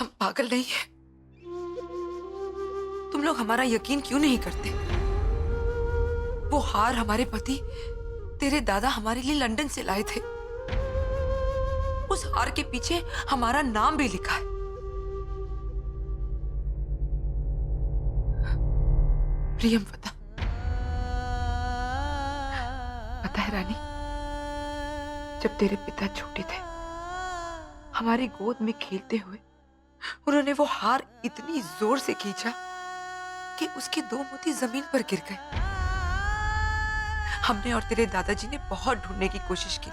हम पागल नहीं हैं। तुम लोग हमारा यकीन क्यों नहीं करते? वो हार हमारे पति तेरे दादा हमारे लिए लंदन से लाए थे। उस हार के पीछे हमारा नाम भी लिखा है। प्रियमवदा, पता है रानी, जब तेरे पिता छोटे थे, हमारी गोद में खेलते हुए उन्होंने वो हार इतनी जोर से खींचा कि उसके 2 मोती जमीन पर गिर गए। हमने और तेरे दादाजी ने बहुत ढूंढने की कोशिश की,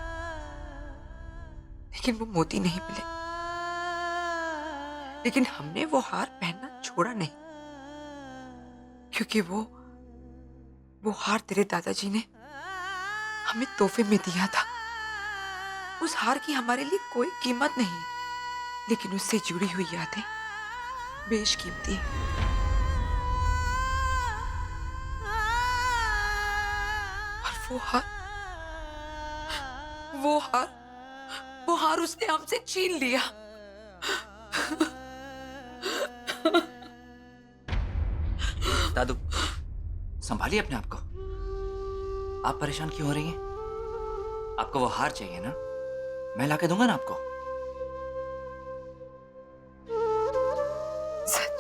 लेकिन वो मोती नहीं मिले। लेकिन हमने वो हार पहनना छोड़ा नहीं, क्योंकि वो हार तेरे दादाजी ने हमें तोहफे में दिया था। उस हार की हमारे लिए कोई कीमत नहीं, लेकिन उससे जुड़ी हुई यादें बेशकीमती हैं। और वो हार उसने हमसे छीन लिया। दादू, संभालिए अपने आप को। आप परेशान क्यों हो रही हैं? आपको वो हार चाहिए ना? मैं लाके दूंगा ना आपको। सच?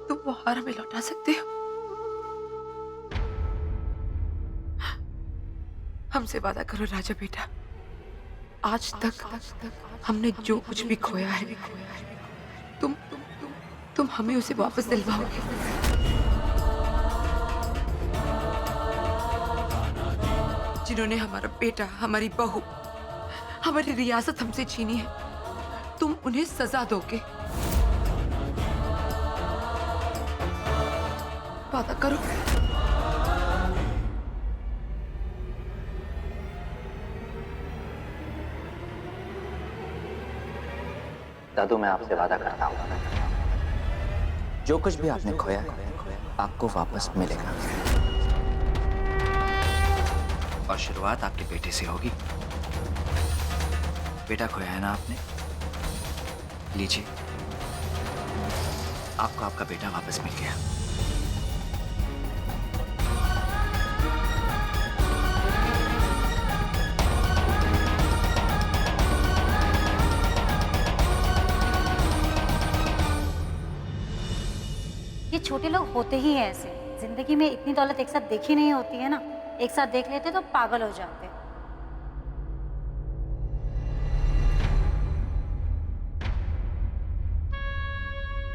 तुम वो हार हमें लौटा सकते हो? हमसे वादा करो राजा बेटा, आज तक हमने जो कुछ भी खोया है, तुम हमें उसे वापस दिलवाओगे। जिन्होंने हमारा बेटा, हमारी बहू, हमारी रियासत हमसे छीनी है, तुम उन्हें सजा दोगे। वादा करो। दादू, मैं आपसे वादा करता हूँ, जो कुछ भी आपने खोया आपको वापस मिलेगा। और शुरुआत आपके बेटे से होगी। बेटा खोया है ना आपने, लीजिए, आपको आपका बेटा वापस मिल गया। ये छोटे लोग होते ही हैं ऐसे। जिंदगी में इतनी दौलत एक साथ देखी नहीं होती है ना, एक साथ देख लेते तो पागल हो जाते।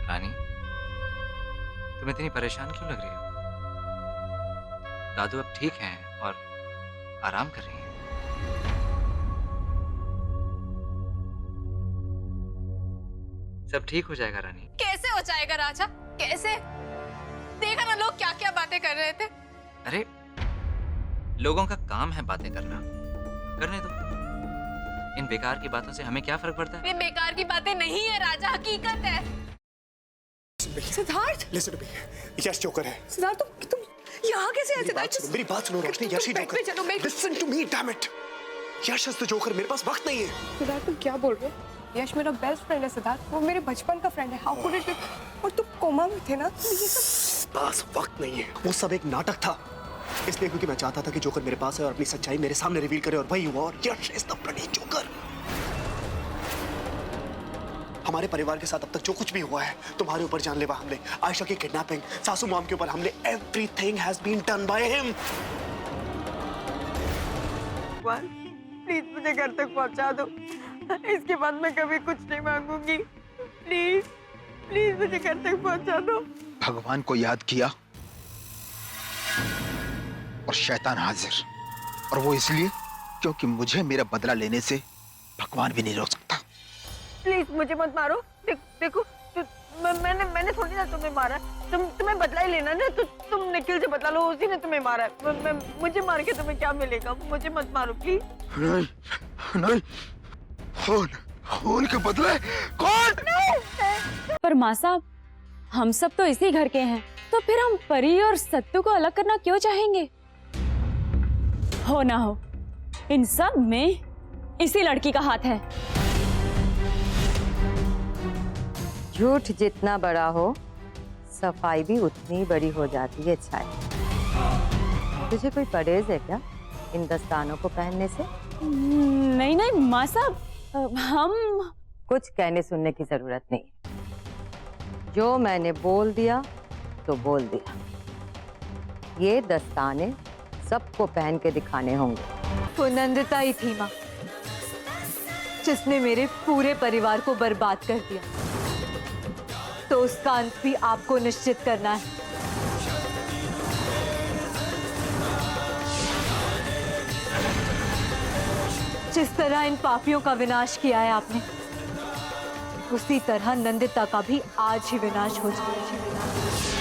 रानी, तुम इतनी परेशान क्यों लग रही हो? दादू अब ठीक हैं और आराम कर रही हैं। सब ठीक हो जाएगा रानी। कैसे हो जाएगा राजा? कैसे? देखा ना लोग क्या क्या बातें कर रहे थे। अरे, लोगों का काम है बातें करना, करने दो। इन बेकार की बातों से हमें क्या फर्क पड़ता है? ये बेकार की बातें नहीं है राजा, हकीकत है। Siddharth, Listen to me. Yash joker है। सिद्धार्थ, तुम यहाँ कैसे आए? सिद्धार्थ, मेरी बात सुनो रोशनी, यश ही जोकर। चलो, Listen to me, damn it. Yash is the joker, मेरे पास वक्त नहीं है। सिद्धार्थ, तुम क्या बोल रहे हो? यश मेरा बेस्ट फ्रेंड है सिद्धार्थ, वो मेरे बचपन का फ्रेंड है। How could it? और तुम कोमा में थे ना, तो ये सब पास वक्त नहीं है। वो सब एक नाटक था, इसलिए क्योंकि मैं चाहता था कि जोकर मेरे पास है और अपनी सच्चाई मेरे सामने रिवील करे, और वही हुआ। और यश इज द ब्लडी जोकर। हमारे परिवार के साथ अब तक जो कुछ भी हुआ है, तुम्हारे ऊपर जानलेवा हमले, आयशा की किडनैपिंग, सासू मॉम के ऊपर हमले, everything has been done by him. Please मुझे घर तक पहुंचा दो। इसके बाद मैं कभी कुछ नहीं मांगूंगी। प्लीज प्लीज मुझे घर तक पहुंचा दो। भगवान को याद किया और शैतान हाजिर, और वो इसलिए क्योंकि मुझे मेरा बदला लेने से भगवान भी नहीं रोक सकता। प्लीज मुझे मत मारो। देखो मैंने थोड़ी ना तुम्हें मारा। तुम्हें बदला ही लेना ना, तो तुम निखिल से बदला लो, उसी ने तुम्हें मारा है। मुझे मार के तुम्हें क्या मिलेगा? मुझे मत मारो प्लीज। नहीं नहीं, खून के बदले कौन? पर माँ साहब, हम सब तो इसी घर के हैं, तो फिर हम परी और सत्तू को अलग करना क्यों चाहेंगे? हो ना हो, इन सब में इसी लड़की का हाथ है। झूठ जितना बड़ा हो, सफाई भी उतनी बड़ी हो जाती है छाया। तुझे कोई परहेज है क्या इन दस्तानों को पहनने से? नहीं नहीं माँ साहब, हम कुछ कहने सुनने की जरूरत नहीं। जो मैंने बोल दिया तो बोल दिया। ये दस्ताने सबको पहन के दिखाने होंगे। वो नंदिता ही थी माँ, जिसने मेरे पूरे परिवार को बर्बाद कर दिया, तो उसका अंत भी आपको निश्चित करना है। जिस तरह इन पापियों का विनाश किया है आपने, उसी तरह नंदिता का भी आज ही विनाश हो जाए।